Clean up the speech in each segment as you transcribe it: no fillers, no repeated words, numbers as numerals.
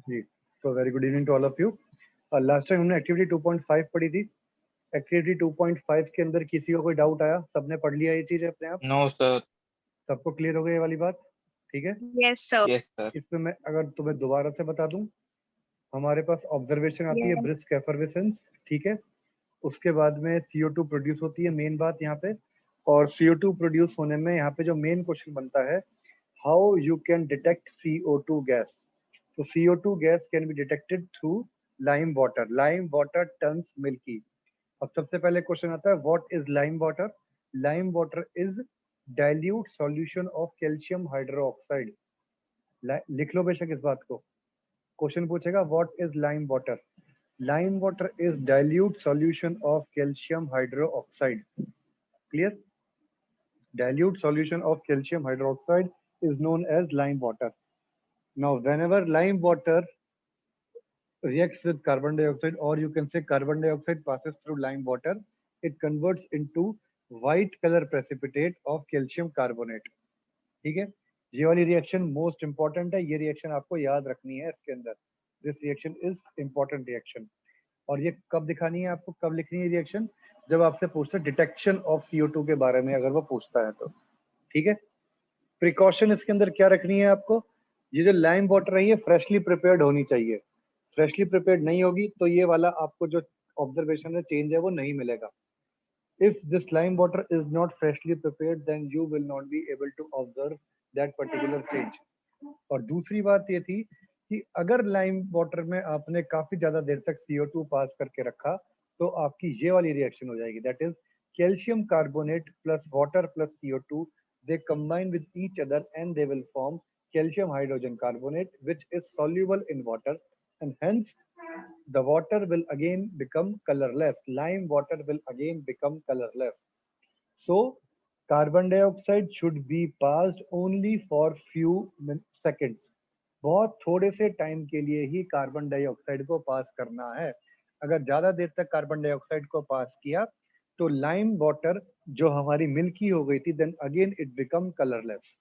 जी, तो very good evening to all of you. Last time हमने activity 2.5 पढ़ी थी। एक्टिविटी 2.5 के अंदर किसी को कोई डाउट आया? सबने पढ़ लिया ये चीज अपने आप? No sir. सबको क्लियर हो गई ये वाली बात? ठीक है। Yes sir. Yes sir. इसमें मैं अगर तुम्हें दोबारा से बता दूं, हमारे पास ऑब्जर्वेशन आती है ब्रिस्क एफर्वेसेंस, ठीक है। उसके बाद में CO2 प्रोड्यूस होती है, मेन बात यहाँ पे। और CO2 प्रोड्यूस होने में यहाँ पे जो मेन क्वेश्चन बनता है, how you can detect CO2 gas. तो CO2 gas can be detected through lime water. Lime water turns milky. अब सबसे पहले क्वेश्चन आता है, what is lime water? Lime water is dilute solution of calcium hydroxide. लिख लो बेशक इस बात को। क्वेश्चन पूछेगा what is lime water? Lime water is dilute solution of calcium hydroxide. Clear? Dilute solution of calcium hydroxide is known as lime water. Now, whenever lime water reacts with carbon dioxide, or you can say carbon dioxide passes through lime water, it converts into white color precipitate of calcium carbonate. ठीक है, ये वाली reaction most important है, ये reaction आपको याद रखनी है इसके अंदर। This reaction is important reaction. और ये कब दिखानी है आपको, कब लिखनी है रिएक्शन? जब आपसे पूछता है डिटेक्शन ऑफ CO2 के बारे में, अगर वो पूछता है तो। ठीक है, प्रिकॉशन इसके अंदर क्या रखनी है आपको? ये जो लाइम वाटर है ये फ्रेशली प्रिपेयर्ड होनी चाहिए। फ्रेशली प्रिपेयर्ड नहीं होगी तो ये वाला आपको जो ऑब्जर्वेशन है चेंज है वो नहीं मिलेगा। If this lime water is not freshly prepared, then you will not be able to observe that particular change. और दूसरी बात ये थी कि अगर लाइम वाटर में आपने काफी ज्यादा देर तक CO2 पास करके रखा तो आपकी ये वाली रिएक्शन हो जाएगी, that is calcium carbonate plus water plus CO2, they combine with each other and they will form calcium hydrogen carbonate, which is soluble in water, and hence the water will again become colorless. Lime water will again become colorless. So carbon dioxide should be passed only for few seconds. बहुत थोड़े से time के लिए ही carbon dioxide को पास करना है। अगर ज्यादा देर तक कार्बन डाइऑक्साइड को पास किया तो लाइम वाटर जो हमारी मिल्की हो गई थी, then again it become colourless.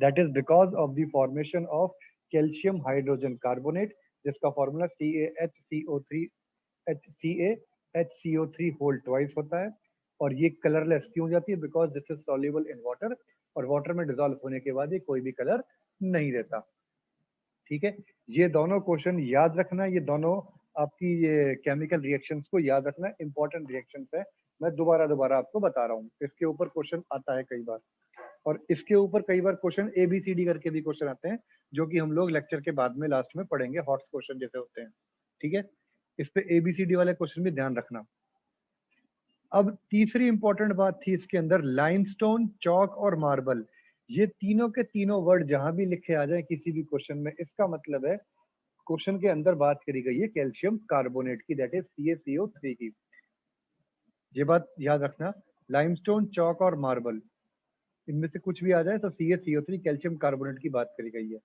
That is because of the formation of calcium hydrogen carbonate, जिसका फॉर्मूला CaHCO3 होल ट्वाइस होता है। और ये कलरलेस क्यों हो जाती है? Because this is soluble in water, और वाटर में डिजोल्व होने के बाद ये कोई भी कलर नहीं देता। ठीक है, ये दोनों क्वेश्चन याद रखना, ये दोनों आपकी ये केमिकल रिएक्शंस को याद रखना, इंपॉर्टेंट रिएक्शंस है। मैं दोबारा आपको बता रहा हूँ, इसके ऊपर क्वेश्चन आता है कई बार, और इसके ऊपर कई बार क्वेश्चन ABCD करके भी क्वेश्चन आते हैं, जो कि हम लोग लेक्चर के बाद में लास्ट में पढ़ेंगे, हॉट क्वेश्चन जैसे होते हैं। ठीक है, इस पे ABCD वाले क्वेश्चन भी ध्यान रखना। अब तीसरी इंपॉर्टेंट बात थी इसके अंदर, लाइमस्टोन, चौक और मार्बल। ये तीनों के तीनों वर्ड जहां भी लिखे आ जाए किसी भी क्वेश्चन में, इसका मतलब है क्वेश्चन के अंदर बात करी गई है कैल्शियम कार्बोनेट की, दैट इज CaCO3 की। ये बात याद रखना, लाइमस्टोन, चौक और मार्बल, इनमें से कुछ भी आ जाए तो CaCO3 कैल्शियम कार्बोनेट की बात करी गई है।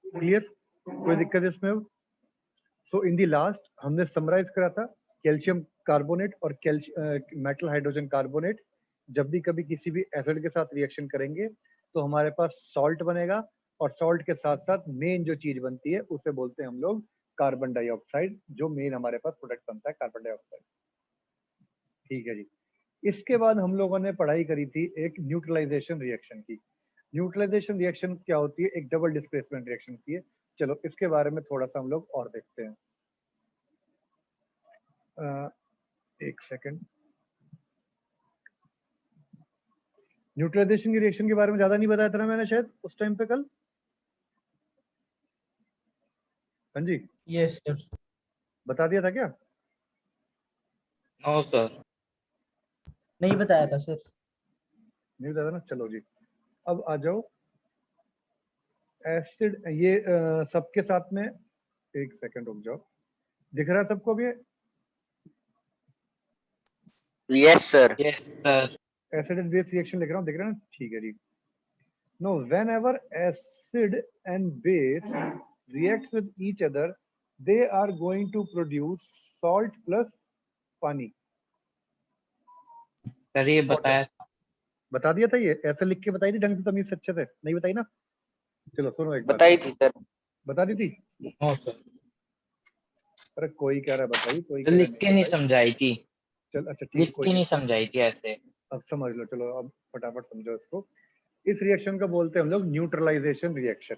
क्लियर? कोई दिक्कत इसमें? सो इन दी लास्ट हमने समराइज करा था कैल्शियम कार्बोनेट और मेटल हाइड्रोजन कार्बोनेट जब भी कभी किसी भी एसिड के साथ रिएक्शन करेंगे तो हमारे पास सॉल्ट बनेगा, और सॉल्ट के साथ साथ मेन जो चीज बनती है उसे बोलते हैं हम लोग कार्बन डाइऑक्साइड, जो मेन हमारे पास प्रोडक्ट बनता है कार्बन डाइऑक्साइड। ठीक है जी। इसके बाद हम लोगों ने पढ़ाई करी थी एक न्यूट्रलाइजेशन रिएक्शन की। न्यूट्रलाइजेशन रिएक्शन क्या होती है? एक डबल डिस्प्लेसमेंट रिएक्शन होती है। चलो इसके बारे में थोड़ा सा हम लोग और देखते हैं। एक सेकंड। न्यूट्रलाइजेशन की रिएक्शन के बारे में ज्यादा नहीं बताया था ना मैंने शायद उस टाइम पे कल? हाँ जी, यस सर। बता दिया था क्या? No sir. नहीं बताया था सर। नहीं बताया था ना, चलो जी। अब आ जाओ एसिड, ये सबके साथ में, एक सेकंड रुक जाओ, दिख रहा है सबको भी? Yes sir. Yes sir. Acid and base reaction लिख रहा हूँ, दिख रहा है ना? ठीक है जी। No, whenever acid and base reacts with each other, they are going to produce salt plus पानी। सर ये बताया था। बता दिया था, ये ऐसे लिख के बताई थी ढंग से, तमीज से, अच्छे से नहीं बताई ना? चलो सुनो एक बात, बताई थी सर। बता दी थी? नो सर, अरे कोई कह रहा है बताई, कोई तो कह रहा है लिख के नहीं नहीं बताई। समझाई थी, चल अच्छा ठीक है, लिख कोई के नहीं, नहीं समझाई थी ऐसे। अब समझ लो, चलो अब फटाफट समझो इसको। इस रिएक्शन को बोलते हैं हम लोग न्यूट्रलाइजेशन रिएक्शन,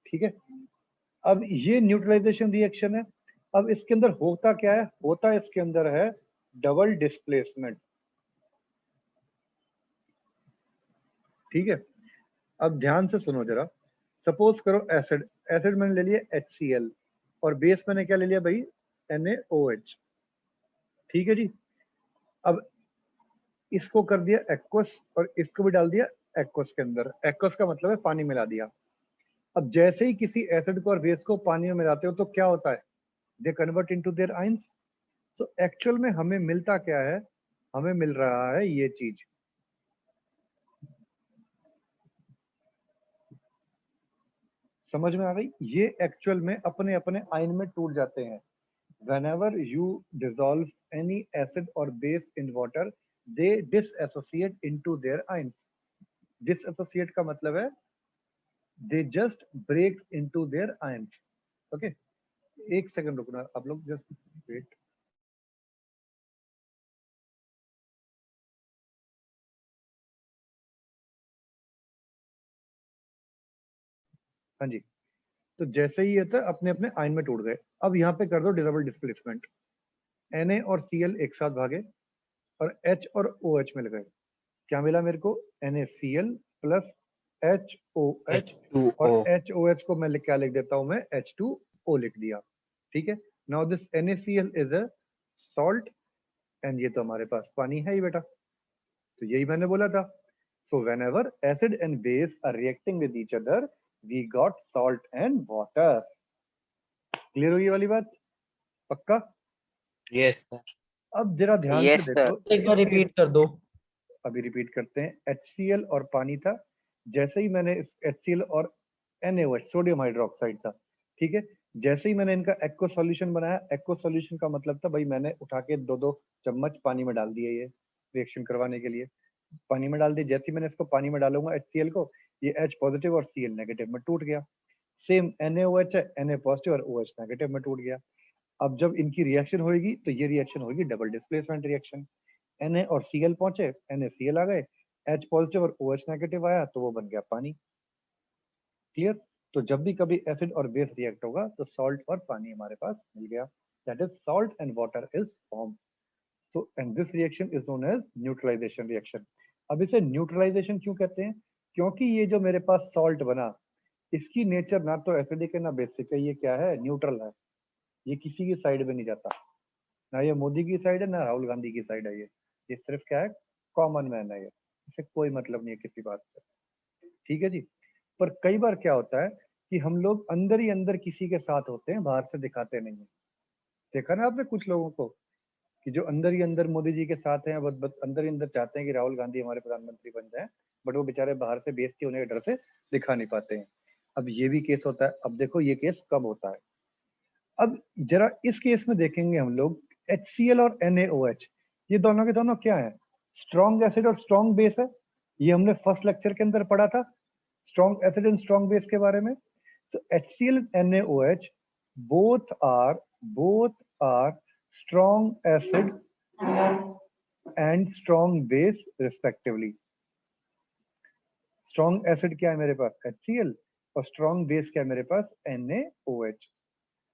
ठीक है। अब ये न्यूट्रलाइजेशन रिएक्शन है। अब इसके अंदर होता क्या है? होता इसके अंदर है डबल डिस्प्लेसमेंट, ठीक है। अब ध्यान से सुनो जरा। सपोज करो एसिड, एसिड मैंने ले लिया HCl और बेस मैंने क्या ले लिया भाई? NaOH, ठीक है जी। अब इसको कर दिया एक्वस और इसको भी डाल दिया एक्वस के अंदर। एक्वस का मतलब है पानी मिला दिया। अब जैसे ही किसी एसिड को और बेस को पानी में मिलाते हो तो क्या होता है? They convert into their ions. तो एक्चुअल में हमें मिलता क्या है? हमें मिल रहा है ये चीज, समझ में आ गई? ये एक्चुअल में अपने अपने आयन में टूट जाते हैं। whenever you dissolve any acid or base in water, they disassociate into their ions. Disassociate का मतलब है they just break into their ions. Okay? एक सेकंड रुकना आप लोग, जस्ट वेट। हाँ जी, तो जैसे ही ये था अपने अपने आयन में टूट गए। अब यहाँ पे कर दो डबल डिस्प्लेसमेंट। Na और Cl एक साथ भागे और H और OH मिल गए। क्या मिला मेरे को? NaCl plus HOH, H2O। और HOH को मैं क्या लिख देता हूं? मैं H2O लिख दिया, ठीक है। Now this NaCl is a salt and ये तो हमारे पास पानी है ही बेटा, तो यही मैंने बोला था। So whenever acid and base are reacting with each other we got salt and water. Clear हुई ये वाली बात? पक्का? Yes sir. अब जरा ध्यान से Yes, sir. देखो एक बार इस केस। रिपीट कर दो। अभी रिपीट करते हैं। HCl और पानी था, जैसे ही मैंने HCl और NaOH सोडियम हाइड्रोक्साइड था, ठीक है। जैसे ही मैंने इनका एक्व सॉल्यूशन बनाया, एक्व सॉल्यूशन का मतलब था भाई मैंने उठा के 2-2 चम्मच पानी में डाल दिए ये रिएक्शन करवाने के लिए। पानी में डाल दिए, जैसे ही मैंने इसको पानी में डालूंगा HCl को, ये H पॉजिटिव और Cl नेगेटिव में टूट गया। सेम NaOH है, Na पॉजिटिव और OH नेगेटिव में टूट गया। अब जब इनकी रिएक्शन होगी तो ये रिएक्शन होगी डबल डिस्प्लेसमेंट रिएक्शन। Na और Cl पहुंचे, NaCl आ गए, H पॉजिटिव और OH नेगेटिव आया तो वो बन गया पानी। क्लियर? तो जब भी कभी एसिड और बेस रिएक्ट होगा तो सॉल्ट और पानी हमारे पास मिल गया, that is salt and water is form. तो and this reaction is known as neutralisation reaction. अब इसे न्यूट्रलाइजेशन क्यों कहते हैं? क्योंकि ये जो मेरे पास सॉल्ट बना, इसकी नेचर ना तो एसिडिक है ना बेसिक है, ये क्या है? न्यूट्रल है। ये किसी की साइड में नहीं जाता, ना ये मोदी की साइड है ना राहुल गांधी की साइड है। ये सिर्फ क्या है? कॉमन मैन है ये, इसे कोई मतलब नहीं है किसी बात से, ठीक है जी। पर कई बार क्या होता है कि हम लोग अंदर ही अंदर किसी के साथ होते हैं, बाहर से दिखाते नहीं है। देखा ना आपने कुछ लोगों को कि जो अंदर ही अंदर मोदी जी के साथ हैं, बस अंदर ही अंदर चाहते हैं कि राहुल गांधी हमारे प्रधानमंत्री बन जाए, बट वो बेचारे बाहर से बेइज्जती होने के डर से दिखा नहीं पाते हैं। अब ये भी केस होता है। अब देखो ये केस कब होता है। अब जरा इस केस में देखेंगे हम लोग HCl और NaOH, ये दोनों के दोनों क्या है? स्ट्रॉन्ग एसिड और स्ट्रॉन्ग बेस है। ये हमने फर्स्ट लेक्चर के अंदर पढ़ा था strong acid and strong base के बारे में। तो HCl and NaOH both are strong acid and strong base respectively. Strong acid क्या है मेरे पास? HCl, और स्ट्रॉन्ग बेस क्या है मेरे पास? NaOH।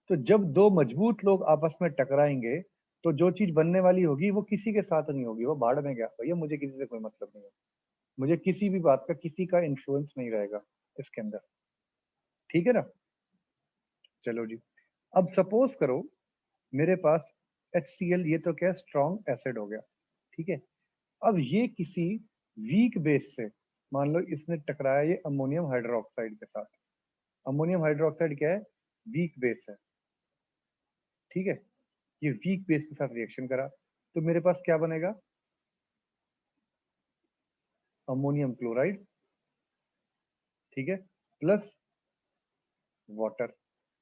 तो जब दो मजबूत लोग आपस में टकराएंगे तो जो चीज बनने वाली होगी वो किसी के साथ नहीं होगी, वो भाड़ में गया भैया, मुझे किसी से कोई मतलब नहीं है, मुझे किसी भी बात का किसी का इन्फ्लुएंस नहीं रहेगा इसके अंदर, ठीक है ना। चलो जी, अब सपोज करो मेरे पास HCl, ये तो क्या स्ट्रॉन्ग एसिड हो गया, ठीक है। अब ये किसी वीक बेस से, मान लो इसने टकराया ये अमोनियम हाइड्रोक्साइड के साथ। अमोनियम हाइड्रोक्साइड क्या है? वीक बेस है, ठीक है। ये वीक बेस के साथ रिएक्शन करा तो मेरे पास क्या बनेगा? अमोनियम क्लोराइड, ठीक है, प्लस वाटर।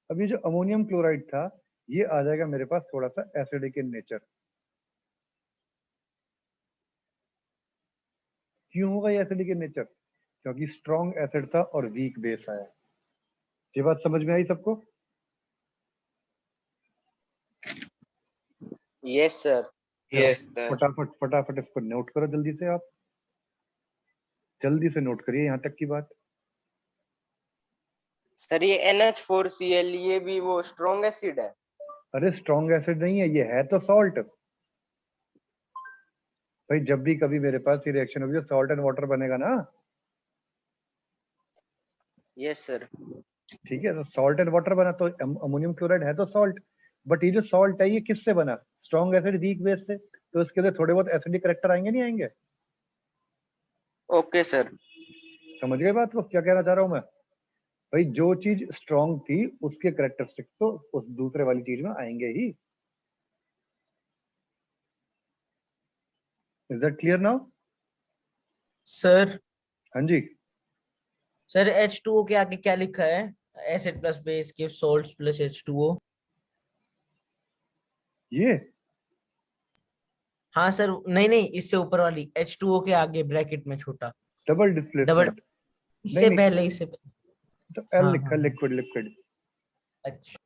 अब ये जो अमोनियम क्लोराइड था ये आ जाएगा मेरे पास थोड़ा सा एसिडिक इन नेचर। क्यों होगा ये एसिडिक इन नेचर? क्योंकि स्ट्रॉन्ग एसिड था और वीक बेस आया, ये बात समझ में आई सबको? Yes, sir. Yes, sir. फटाफट फटाफट इसको नोट करो जल्दी से, आप जल्दी से नोट करिए यहाँ तक की बात। सर ये NH4Cl ये भी वो स्ट्रॉन्ग एसिड है? अरे स्ट्रॉन्ग एसिड नहीं है, ये है तो सॉल्ट। भाई जब भी कभी मेरे पास ये रिएक्शन होगी तो सॉल्ट एंड वाटर बनेगा ना। Yes sir. ठीक है, तो सॉल्ट एंड वाटर बना तो अमोनियम क्लोराइड है तो सॉल्ट। बट ये जो सॉल्ट है ये किससे बना? स्ट्रॉन्ग एसिड वीक बेस से, तो इसके अंदर थोड़े बहुत एसिडिक कैरेक्टर आएंगे नहीं आएंगे? Okay sir. समझ गए बात को क्या कहना चाह रहा हूं मैं? भाई जो चीज स्ट्रॉन्ग थी उसके कैरेक्टरिस्टिक्स तो उस दूसरे वाली चीज में आएंगे ही। Is that clear now? Sir हाँ जी। सर H2O के आगे क्या लिखा है? Acid plus base give salts plus H2O। ये हाँ सर, नहीं नहीं, इससे ऊपर वाली H2O के आगे ब्रैकेट में छोटा डबल डबल, डिस्प्लेसमेंट। इससे नहीं पहले, इससे पहले। तो एल हाँ लिखा हाँ हाँ, लिक्विड लिक्विड। अच्छा।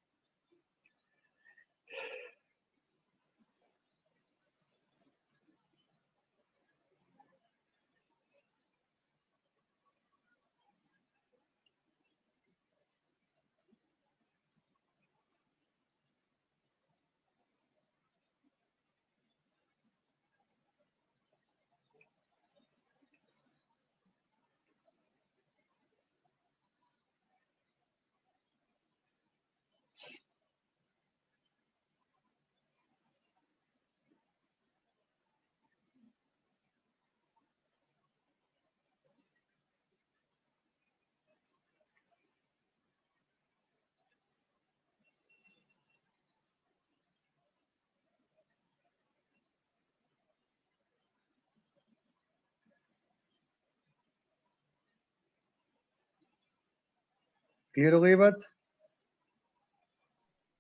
क्लियर हो गई बात?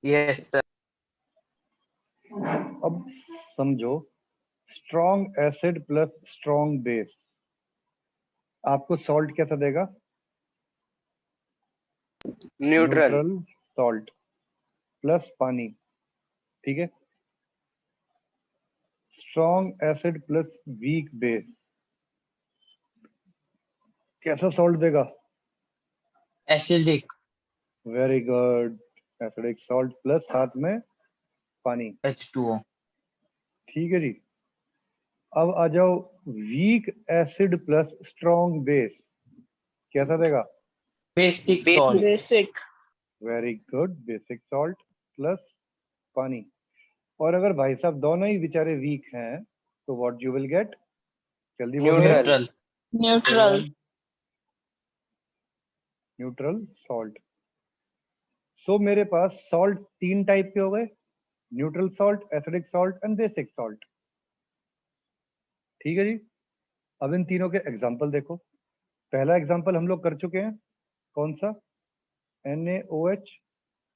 Yes, sir. अब समझो, strong acid plus strong base आपको सॉल्ट कैसा देगा? न्यूट्रल। सॉल्ट प्लस पानी। ठीक है, strong acid plus weak base कैसा सॉल्ट देगा? Acidic very good, acidic salt plus साथ में पानी। H2O. ठीक है जी। अब आ जाओ, weak acid plus strong base कैसा देगा? Basic salt. Basic. Very good, basic salt plus पानी। और अगर भाई साहब दोनों ही बेचारे वीक हैं तो व्हाट यू विल गेट? जल्दी बोलो। Neutral. Neutral. Neutral salt. So मेरे पास सॉल्ट तीन टाइप के हो गए, neutral salt, acidic salt and basic salt. ठीक है जी। अब इन तीनों के एग्जाम्पल देखो। पहला एग्जाम्पल हम लोग कर चुके हैं, कौन सा? NaOH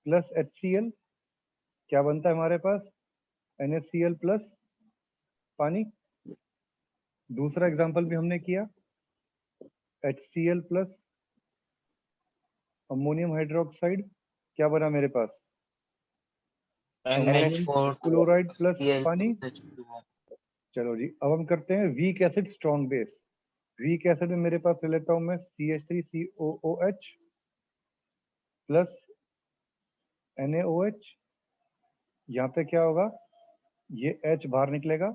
प्लस HCl क्या बनता है हमारे पास? NaCl प्लस पानी। दूसरा एग्जाम्पल भी हमने किया, HCl प्लस अमोनियम हाइड्रोक्साइड क्या बना मेरे पास? NH4 क्लोराइड प्लस Cl पानी। plus H2O. चलो जी, अब हम करते हैं weak acid strong base. Weak acid में मेरे पास ले लेता हूं मैं CH3COOH प्लस NaOH। यहाँ पे क्या होगा? ये H बाहर निकलेगा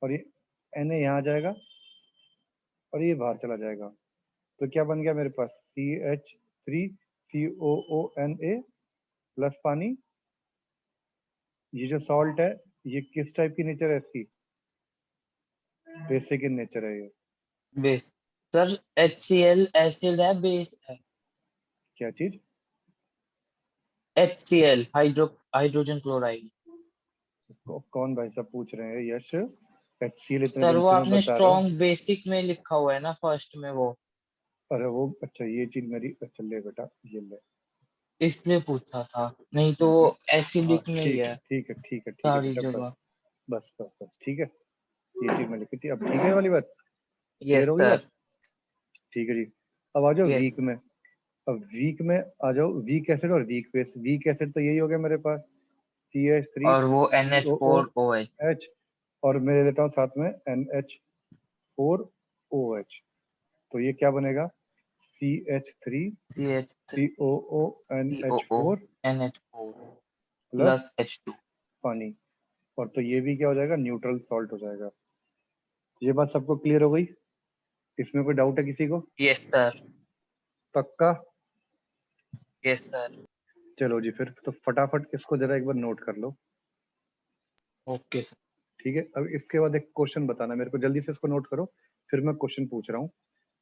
और ये Na यहाँ आ जाएगा और ये बाहर चला जाएगा। तो क्या बन गया मेरे पास? CH3COONA प्लस पानी। ये जो सॉल्ट है ये किस टाइप की नेचर है इसकी? बेसिक इन नेचर है ये। Base. Sir, HCl acid है, base है. क्या चीज? HCl hydrogen chloride. कौन भाई साहब पूछ रहे हैं? यश, HCl इतने सर दिन वो से मैं आपने बता रहा हूँ। स्ट्रॉन्ग बेसिक में लिखा हुआ है ना, फर्स्ट में वो, अरे वो अच्छा, ये चीज मेरी, अच्छा ले बेटा ये ले। इसलिए पूछा था, नहीं तो वो हाँ एसिडिक में ही ठीक है है ठीक है ठीक है ठीक है सारी बेटा, बस जगह. बस बस बस ठीक है। ये चीज मैं लिखी थी, अब ठीक है वाली बात, क्लियर यस होगी सर. बात? ठीक है जी। अब आ जाओ यस. वीक में। अब वीक में आ जाओ, वीक एसिड और वीक बेस। वीक एसिड तो यही हो गया मेरे पास, CH3 और वो NH4OH। H, और मैं ले लेता हूँ साथ में NH4OH। तो ये क्या बनेगा, CH3 CH3 COONH4 NH4 plus plus H2। पानी। और तो ये भी क्या हो जाएगा, न्यूट्रल सॉल्ट हो जाएगा। ये बात सबको क्लियर हो गई? इसमें कोई डाउट है किसी को? यस सर, पक्का? Yes sir. चलो जी, फिर तो फटाफट इसको जरा एक बार नोट कर लो। Okay sir. ठीक है, अब इसके बाद एक क्वेश्चन बताना मेरे को, जल्दी से इसको नोट करो, फिर मैं क्वेश्चन पूछ रहा हूँ।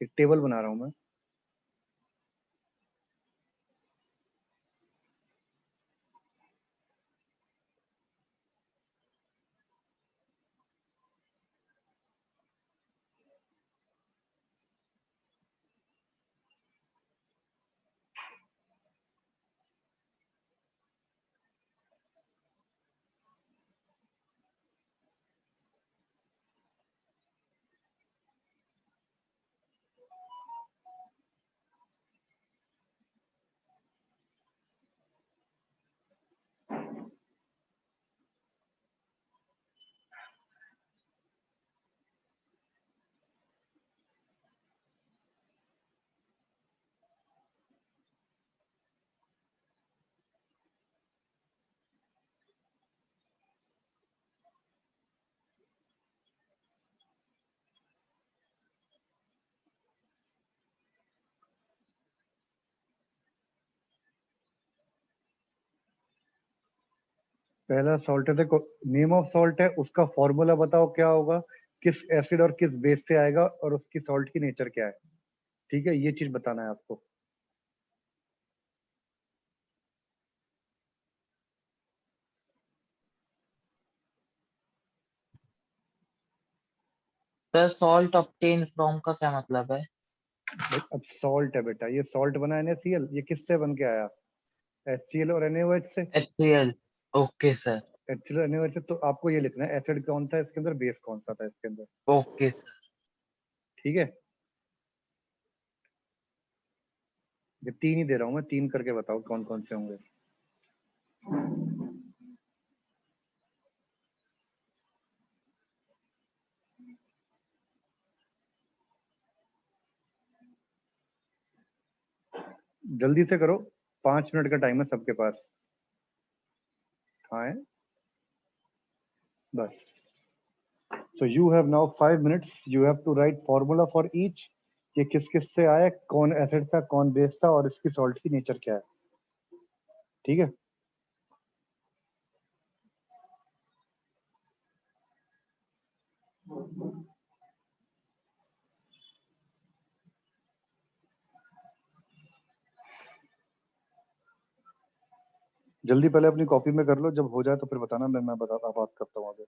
एक टेबल बना रहा हूँ मैं। पहला सॉल्ट है, देखो नेम ऑफ सॉल्ट है, उसका फॉर्मूला बताओ क्या होगा, किस एसिड और किस बेस से आएगा, और उसकी सॉल्ट की नेचर क्या है। ठीक है, ये चीज बताना है आपको। सर सॉल्ट ऑब्टेन फ्रॉम का क्या मतलब है? अब सॉल्ट है बेटा, ये सॉल्ट बना NaCl, ये किससे बन के आया, HCl और NaOH से। HCl। Okay sir. HCl और NaOH से, तो आपको ये लिखना है एसिड कौन था इसके अंदर, बेस कौन सा था इसके अंदर। Okay sir. ठीक है, ये 3 ही दे रहा हूँ मैं, 3 करके बताओ कौन कौन से होंगे। जल्दी से करो, 5 मिनट का टाइम है सबके पास। हाँ है बस। So you have now 5 minutes. You have to write formula for each. ये किस किस से आया, कौन एसिड था, कौन बेस था, और इसकी सॉल्ट की नेचर क्या है। ठीक है, जल्दी पहले अपनी कॉपी में कर लो, जब हो जाए तो फिर बताना, मैं बताता बात करता हूँ आगे।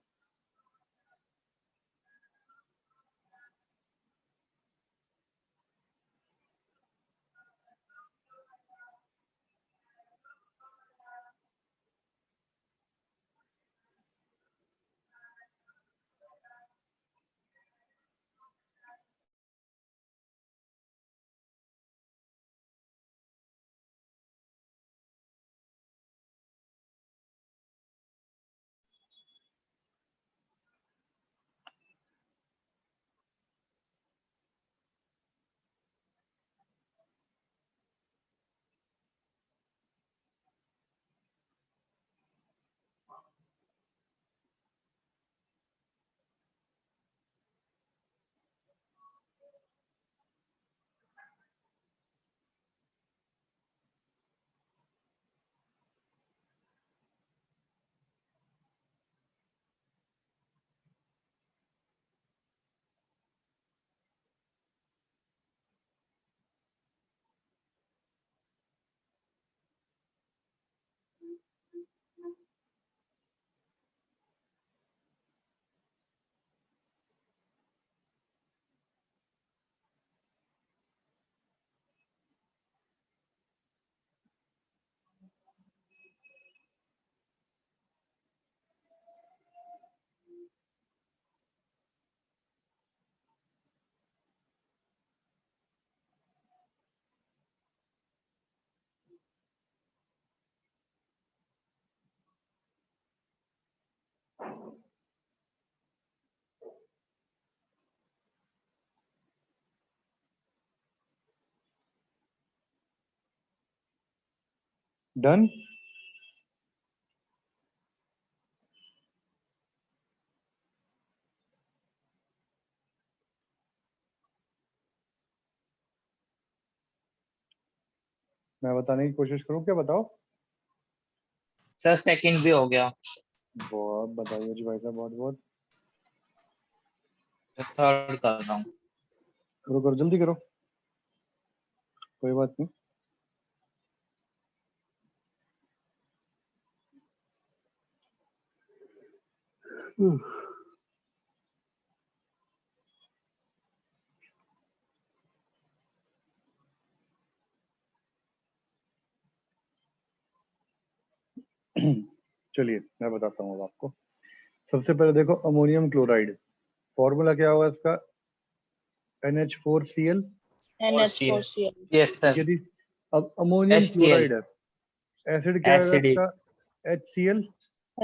डन। मैं बताने की कोशिश करूं क्या? बताओ। सर सेकंड भी हो गया, बहुत बताइए जी भाई साहब, बहुत बहुत। थर्ड कर रहा हूँ। करो करो, जल्दी करो, कोई बात नहीं। चलिए मैं बताता हूँ अब आपको। सबसे पहले देखो, अमोनियम क्लोराइड, फॉर्मूला क्या होगा इसका? NH4Cl। NH4Cl. यस ठीक है सर। जी। अब अमोनियम HCl। क्लोराइड है, एसिड क्या होगा Acidic. इसका? HCl।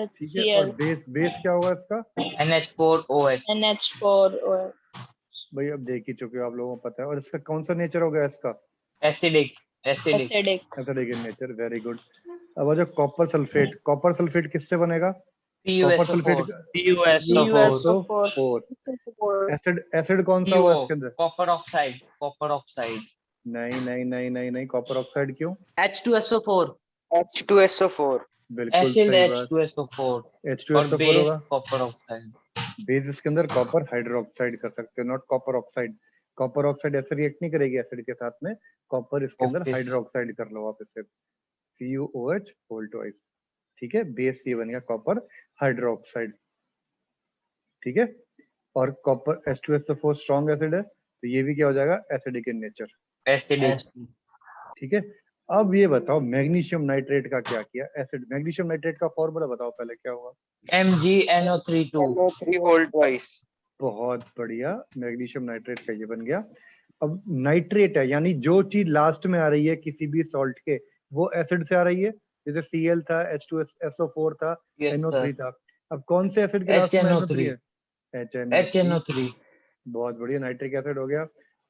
ठीक है, और HCl. बेस बेस क्या होगा इसका? NH4OH। NH4OH. भाई अब देख ही चुके हो आप, लोगों को पता है। और इसका कौन सा नेचर होगा इसका? Acidic. Acidic. Acidic. Acidic in nature, very good. अब आ जाओ कॉपर सल्फेट। कॉपर सल्फेट किससे बनेगा? Copper sulphate PuSO4। PuSO4. PuSO4। Acid acid कौन सा होगा PO इसके अंदर? Copper oxide. Copper oxide. नहीं नहीं नहीं नहीं नहीं, कॉपर ऑक्साइड क्यों? H2SO4। H2SO4। बिल्कुल एसिड सही बात। H2SO4 और H2SO4 बेस होगा। Copper oxide. बेस इसके अंदर कॉपर हाइड्रोक्साइड कर सकते हो, not copper oxide. Copper oxide ऐसे रिएक्ट नहीं करेगी एसिड के साथ में, कॉपर इसके अंदर ओके सर। हाइड्रोक्साइड कर लो आप इससे, CuOH होल ट्वाइस। ठीक है, बेस ये बन गया कॉपर हाइड्रोक्साइड। ठीक है, और कॉपर H2SO4 स्ट्रॉन्ग एसिड है, तो ये भी क्या हो जाएगा? Acidic in nature. एसिडिक। ठीक है, अब ये बताओ मैग्नीशियम नाइट्रेट का क्या किया? एसिड। मैग्नीशियम नाइट्रेट का फॉर्मूला बताओ पहले क्या होगा? MgNO32। NO3 whole twice. बहुत बढ़िया, मैग्नीशियम नाइट्रेट का ये बन गया। अब नाइट्रेट है, यानी जो चीज लास्ट में आ रही है किसी भी सॉल्ट के, वो एसिड से आ रही है। जैसे Cl था, H2SO4 था, यस NO3 सर। था। अब कौन से एसिड के लास्ट में NO3 HNO3। है? HNO3। HNO3। बहुत बढ़िया, नाइट्रिक एसिड हो गया।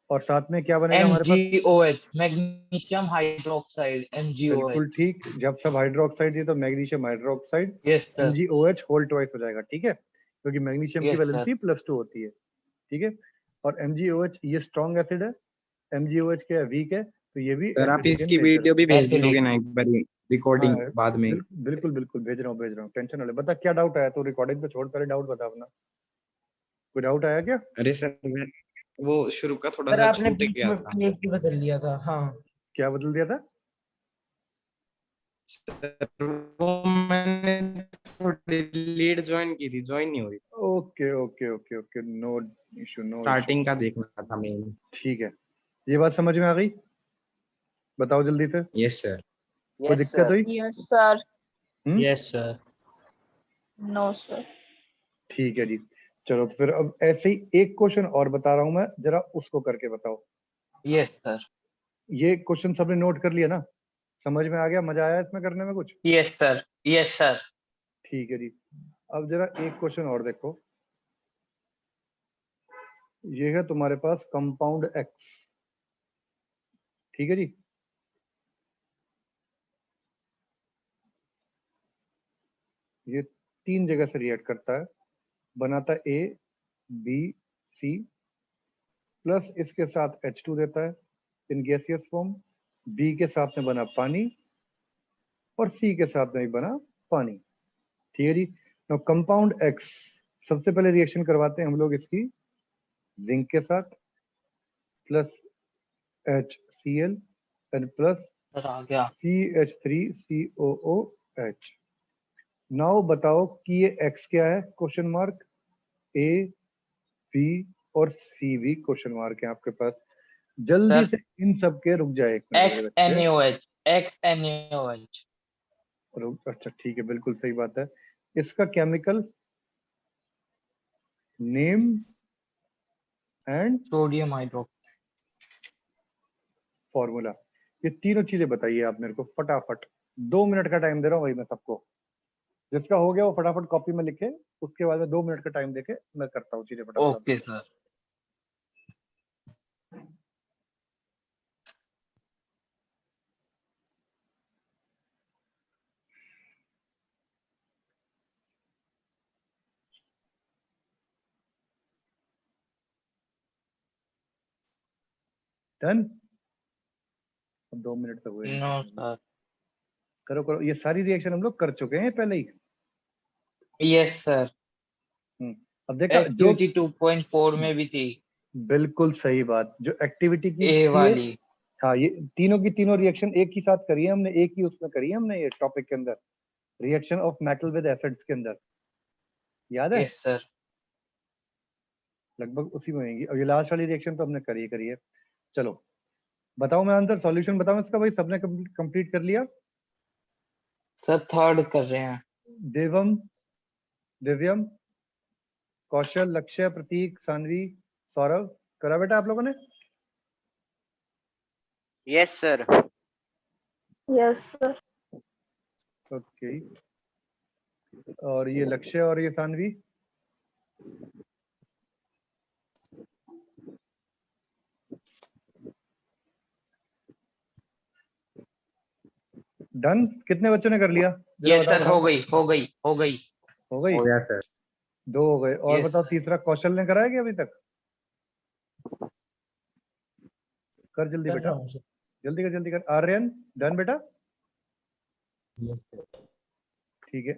और साथ में क्या बनेगा हमारे पास? MgOH magnesium hydroxide. बिल्कुल MgOH। ठीक, जब सब हाइड्रोक्साइड है तो magnesium hydroxide, yes sir. MgOH whole twice हो जाएगा। ठीक है, क्योंकि मैग्नीशियम की यस सर। वैलेंसी +2 होती है। ठीक है, और MgOH ये स्ट्रॉन्ग एसिड है, MgOH क्या है? वीक है, तो ये भी सर आप एसिडिक इन इसकी नेचर है। वीडियो भी भेज एसिडिक। दोगे ना एक बार, हाँ रिकॉर्डिंग बाद में। बिल्कुल बिल्कुल भेज रहा हूँ, टेंशन ना ले। बता क्या डाउट आया? तो रिकॉर्डिंग पे छोड़, पहले डाउट बता अपना। कोई डाउट आया क्या? अरे सर वो शुरू का थोड़ा सर सा आपने छूट बीच गया में था PhD बदल लिया था। हाँ क्या बदल दिया था? सर, वो मैंने थोड़ी लेट ज्वाइन की थी, ज्वाइन नहीं हुई। Okay okay okay okay, no issue no issue. Starting का देखना था मेन। ठीक है, ये बात समझ में आ गई? बताओ जल्दी से, यस सर। कोई यस दिक्कत सर। हुई? Yes, sir. Yes sir. No, sir. ठीक है जी। चलो फिर अब ऐसे ही एक क्वेश्चन और बता रहा हूं मैं, जरा उसको करके बताओ। Yes sir. ये क्वेश्चन सबने नोट कर लिया ना? समझ में आ गया? मजा आया इसमें करने में कुछ? Yes sir. Yes sir. ठीक है जी। अब जरा एक क्वेश्चन और देखो, ये है तुम्हारे पास कंपाउंड एक्स। ठीक है जी, ये 3 जगह से रिएक्ट करता है, बनाता है A B C, प्लस इसके साथ H2 देता है इन गैसियस फॉर्म, B के साथ में बना पानी, और C के साथ में भी बना पानी। ठीक है जी। now कंपाउंड एक्स, सबसे पहले रिएक्शन करवाते हैं हम लोग इसकी जिंक के साथ, plus HCl and plus sir आ गया। CH3COOH। नाउ बताओ कि ये एक्स क्या है? Question mark. A B और C भी क्वेश्चन मार्क है आपके पास। जल्दी सर से इन सब के, रुक जाए 1 मिनट मेरे बच्चे, XNaOH। XNaOH। रुक, अच्छा ठीक है, बिल्कुल सही बात है। इसका chemical name and sodium hydro. Formula, ये तीनों चीजें बताइए आप मेरे को फटाफट। 2 मिनट का टाइम दे रहा हूँ भाई मैं सबको, जिसका हो गया वो फटाफट कॉपी में लिखे, उसके बाद में 2 मिनट का टाइम देके मैं करता हूँ चीजें फटाफट आपको। Okay sir. डन। अब 2 मिनट तक हुए नो सर। करो करो, ये सारी रिएक्शन हम लोग कर चुके हैं पहले ही। यस सर, अब देखा जो एक्टिविटी 2.4 में भी थी बिल्कुल सही बात, जो एक्टिविटी की ए थी वाली। हाँ, ये तीनों की तीनों रिएक्शन एक ही साथ करी है हमने, एक ही उसमें करी है हमने ये टॉपिक के अंदर, reaction of metal with acids के अंदर, याद है? Yes sir. लगभग उसी में होंगी। अब ये लास्ट वाली रिएक्शन तो हमने करी है। चलो बताओ, मैं आंसर सॉल्यूशन बताऊं इसका? भाई सबने कंप्लीट कर लिया? सर थर्ड कर रहे हैं। देवम, दिव्यम, कौशल, लक्ष्य, प्रतीक, सानवी, सौरभ, करा बेटा आप लोगों ने? Yes sir. Yes, sir. Okay, और ये लक्ष्य और ये सानवी? डन। कितने बच्चों ने कर लिया? जरा यस बताओ सर, हो बताओ। गई हो गई हो गई। हो गई? हो गया सर। 2 हो गए। और Yes, बताओ sir. तीसरा कौशल ने कराया क्या अभी तक? कर जल्दी कर बेटा, रहा हूँ सर। जल्दी कर। आर्यन डन बेटा? ठीक है।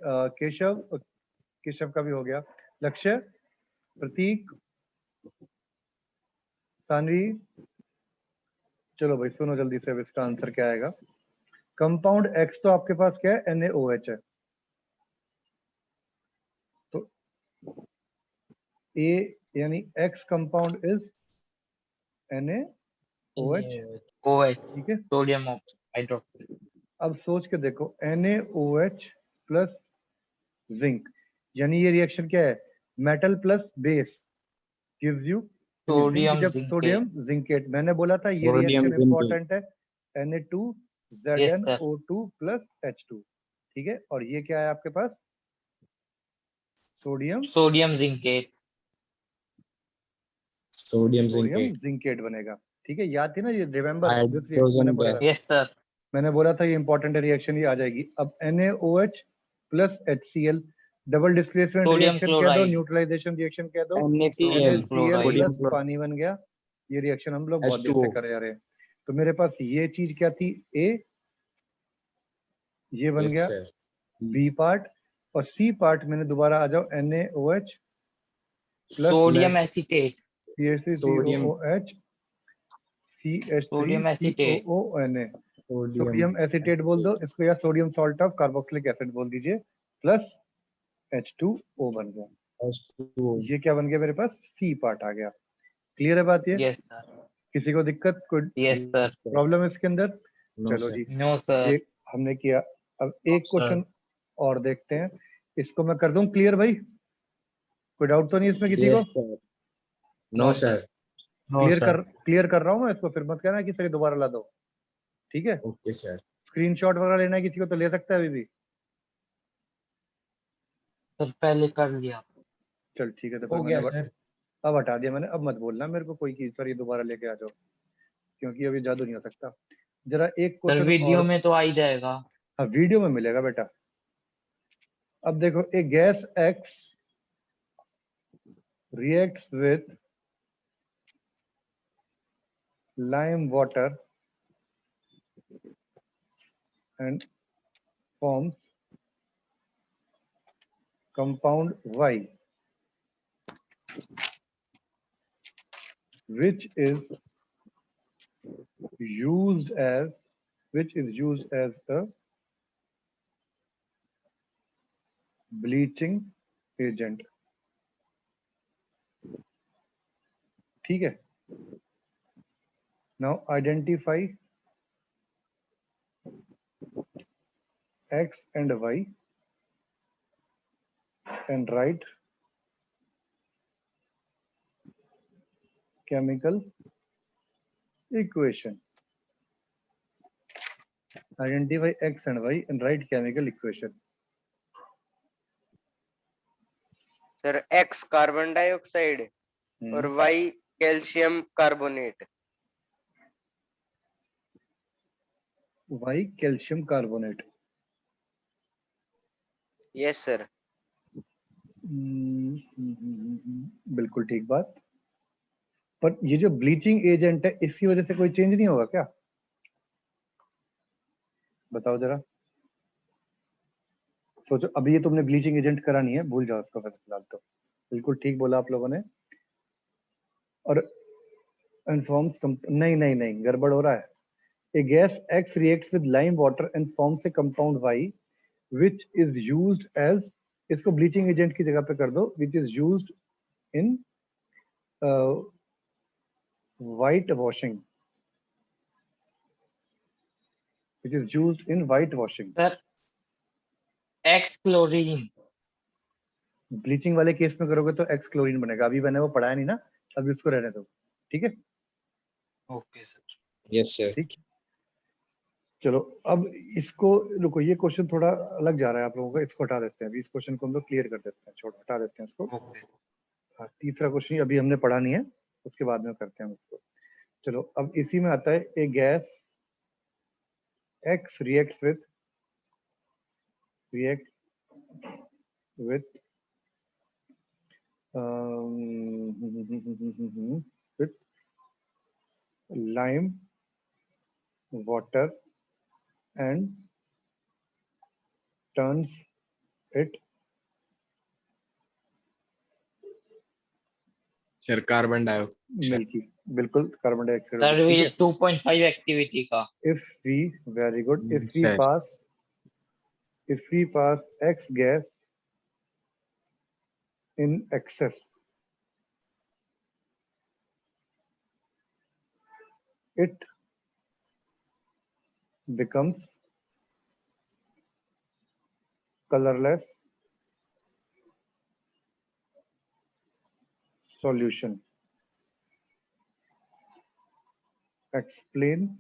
केशव का भी हो गया। लक्ष्य, प्रतीक, सानवी, चलो भाई सुनो जल्दी से, अब इसका आंसर क्या आएगा? कंपाउंड एक्स तो आपके पास क्या है? NaOH है। तो ए यानी x compound is NaOH, OH, ठीक है। Sodium hydroxide. अब सोच के देखो, NaOH प्लस जिंक, यानी ये रिएक्शन क्या है? Metal plus base gives you zinc. Sodium जब जिंकेट। सोडियम जिंकेट, मैंने बोला था ये सोडियम रिएक्शन जिंकेट। इंपॉर्टेंट है। Yes, sir. Na2ZnO2 plus H2, ठीक है। और ये क्या है आपके पास? Sodium sodium zincate. Sodium sodium zincate. Zincate बनेगा, ठीक है। याद थी ना ये? रिमेंबर दिस रिएक्शन हाइड्रोजन मैंने बोला गैस। था, यस सर। मैंने बोला था ये इंपॉर्टेंट रिएक्शन, ये आ जाएगी। अब NaOH plus HCl, double displacement sodium reaction कह दो, क्लोराइड। न्यूट्रलाइजेशन रिएक्शन कह दो, NaCl, NaCl क्लोराइड। प्लस पानी बन गया। ये रिएक्शन हम लोग बहुत देर से H2O। करे आ रहे हैं। तो मेरे पास ये चीज क्या थी? A, ये बन यस गया सर। B पार्ट, और C पार्ट मैंने दोबारा आ जाओ, NaOH plus sodium Plus acetate. Sodium. CH3COOH sodium acetate. CH3COONA, sodium sodium acetate बोल दो इसको, या sodium salt of carboxylic acid बोल दीजिए, प्लस H2O बन गया। H2O। ये क्या बन गया मेरे पास? C पार्ट आ गया। क्लियर है बात? ये यस सर। किसी को दिक्कत, कोई यस सर। प्रॉब्लम है इसके अंदर? नो चलो सर। जी, नो सर। ये हमने किया। अब एक सर। क्वेश्चन और देखते हैं, इसको मैं कर दूं क्लियर भाई? कोई डाउट तो नहीं इसमें किसी को? Yes sir. No sir. No sir. Clear कर रहा हूं मैं इसको, फिर मत कहना कि सर दोबारा ला दो, ठीक है। Okay sir. स्क्रीनशॉट वगैरह लेना है किसी को तो ले सकता है अभी भी। सर पहले कर लिया। चल ठीक है, तो हो फिर गया मैंने सर। अब हटा दिया मैंने। अब मत बोलना मेरे को कोई कि सर ये दोबारा लेके आ जाओ, क्योंकि अभी जादू नहीं हो सकता। जरा एक सर क्वेश्चन वीडियो और, में तो आ ही जाएगा। हाँ वीडियो में मिलेगा बेटा। अब देखो, एक gas X reacts with lime water and forms compound Y, which is used as a bleaching agent, ठीक है। Now identify X and Y and write chemical equation. Identify X and Y and write chemical equation. Sir X carbon dioxide और Y calcium carbonate. Y calcium carbonate. Yes sir. बिल्कुल ठीक बात। पर ये जो bleaching agent है इसकी वजह से कोई चेंज नहीं होगा क्या? बताओ जरा, सोचो। अभी ये तुमने ब्लीचिंग एजेंट करा नहीं है, भूल जाओ उसको फिलहाल। तो बिल्कुल ठीक बोला आप लोगों ने। और इनफॉर्म्स नहीं नहीं नहीं, गड़बड़ हो रहा है। A gas X reacts with lime water and forms a compound Y, which is used as, इसको bleaching agent की जगह पे कर दो, which is used in white washing, which is used in white washing. Sir x chlorine. Bleaching वाले case में करोगे तो एक्स क्लोरीन बनेगा। अभी मैंने वो पढ़ाया नहीं ना, अभी उसको रहने दो, ठीक है? Okay sir. Yes sir. ठीक, चलो अब इसको रुको, ये क्वेश्चन थोड़ा अलग जा रहा है आप लोगों का, इसको हटा देते हैं। अभी इस क्वेश्चन को हम लोग क्लियर कर देते हैं, छोड़ो, हटा देते हैं इसको। ओके हाँ, तीसरा क्वेश्चन अभी हमने पढ़ा नहीं है, उसके बाद में करते हैं उसको। चलो अब इसी में आता है, a gas X reacts with with lime water and turns it sir carbon dioxide. Milky. बिल्कुल, कार्बन डाइऑक्साइड। सर ये 2.5 एक्टिविटी का। If we, very good, if we Sir. pass X gas in excess, it becomes colorless solution. Explain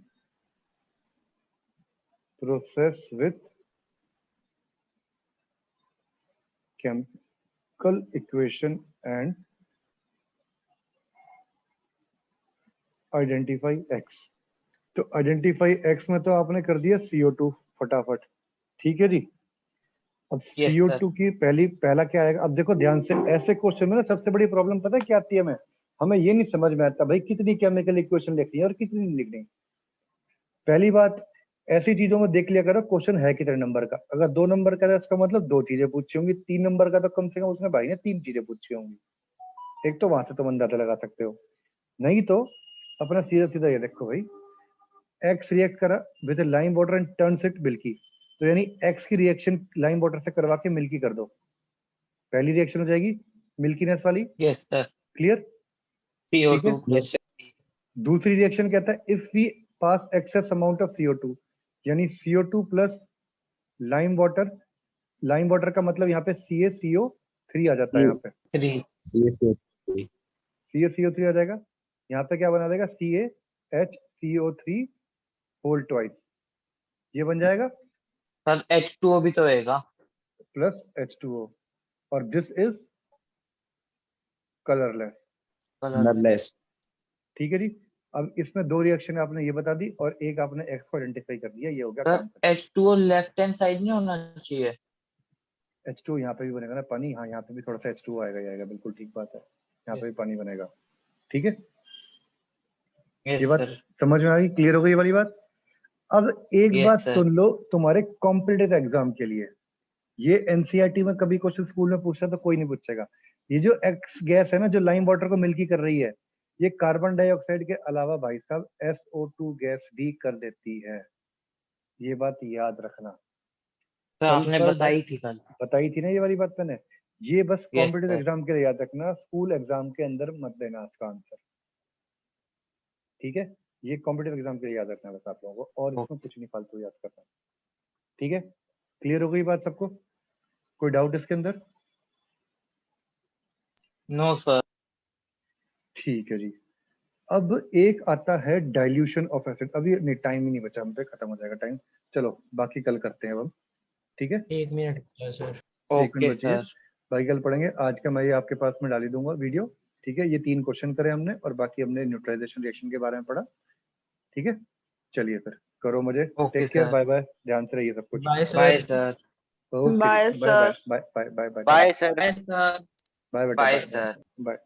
process with chemical equation and identify X. तो identify X में तो आपने कर दिया CO2 फटाफट, ठीक है जी। अब Yes, CO2 sir. की पहला क्या आएगा? अब देखो ध्यान से, ऐसे क्वेश्चन में ना सबसे बड़ी प्रॉब्लम पता है क्या आती है? हमें ये नहीं समझ में आता भाई कितनी केमिकल इक्वेशन लिखनी है और कितनी नहीं लिखनी। पहली बात, ऐसी चीजों में देख लिया करो क्वेश्चन है कितने नंबर का। अगर 2 नंबर का है इसका मतलब 2 चीजें पूछी होंगी, 3 नंबर का तो कम से कम उसने भाई ने 3 चीजें पूछी होंगी। एक तो वहां से तुम अंदाजा लगा सकते हो, नहीं तो अपना सीधा सीधा ये देखो भाई, एक्स रिएक्ट करा with lime water and turns it milky, तो यानी एक्स की रिएक्शन लाइम वाटर से करवा के मिल्की कर दो, पहली रिएक्शन हो जाएगी मिल्कीनेस वाली। Yes, sir. Clear? CO2 yes sir. दूसरी रिएक्शन कहता है if we pass excess amount of CO2, यानी CO2 प्लस लाइम वाटर का मतलब यहाँ पे CaCO3 आ जाता है। यहाँ पे 3. CaCO3 आ जाएगा, यहाँ पे क्या बना देगा? CaHCO3 होल ट्वाइस, ये बन जाएगा सर H2O भी तो होएगा। प्लस H2O, और दिस इज कलरलेस। कलरलेस। ठीक है जी। अब इसमें 2 रिएक्शन आपने ये बता दी और एक आपने एक्स को आइडेंटिफाई कर दिया, ये हो गया सर काम। H2O लेफ्ट हैंड साइड नहीं होना चाहिए। H2 यहाँ पे भी बनेगा ना पानी, हाँ यहाँ पे भी थोड़ा सा H2 आएगा, जाएगा, बिल्कुल ठीक बात है, यहाँ पे भी पानी बनेगा। ठीक है, Yes, ये बात sir. समझ में आ गई? क्लियर हो गई ये वाली बात? अब एक Yes, बात sir. सुन लो, तुम्हारे कॉम्पिटिटिव एग्जाम के लिए ये एनसीईआरटी में कभी क्वेश्चन स्कूल में पूछा तो कोई नहीं पूछेगा। ये जो एक्स गैस है ना जो लाइम वाटर को मिल्की कर रही है, ये कार्बन डाइऑक्साइड के अलावा भाई साहब SO2 गैस भी कर देती है, ये बात याद रखना। सर आपने सल्फर बताई थी कल। बताई थी ना ये वाली बात मैंने, ये बस Yes, कॉम्पिटिटिव sir. एग्जाम के लिए याद रखना, स्कूल एग्जाम के अंदर मत देना इसका आंसर। ठीक है, ये कॉम्पिटिटिव एग्जाम के लिए याद रखना बस आप लोगों को, और इसमें कुछ नहीं फालतू याद करना। ठीक है, क्लियर हो गई बात सबको? कोई डाउट इसके अंदर? No, sir. ठीक है जी। अब एक आता है डाइल्यूशन ऑफ एसिड। अभी नहीं, टाइम ही नहीं बचा हम पे, खत्म हो जाएगा टाइम। चलो बाकी कल करते हैं अब हम, ठीक है? 1 मिनट सर। 1 मिनट Okay, बची है, sir. बाकी कल पढ़ेंगे। आज का मैं ये आपके पास में डाल ही दूंगा वीडियो। ठीक है, ये 3 क्वेश्चन करे हमने और बाकी हमने न्यूट्रलाइजेशन रिएक्शन के बारे में पढ़ा। ठीक है, चलिए फिर करो मुझे। Okay, take care, sir. Bye bye, ध्यान से रहिए सब कुछ। Bye Bye, sir. sir. Okay, Bye, bye bye sir. Bye bye bye bye bye sir. Bye, sir. Bye बेटा, Bye, बाय sir. बाय।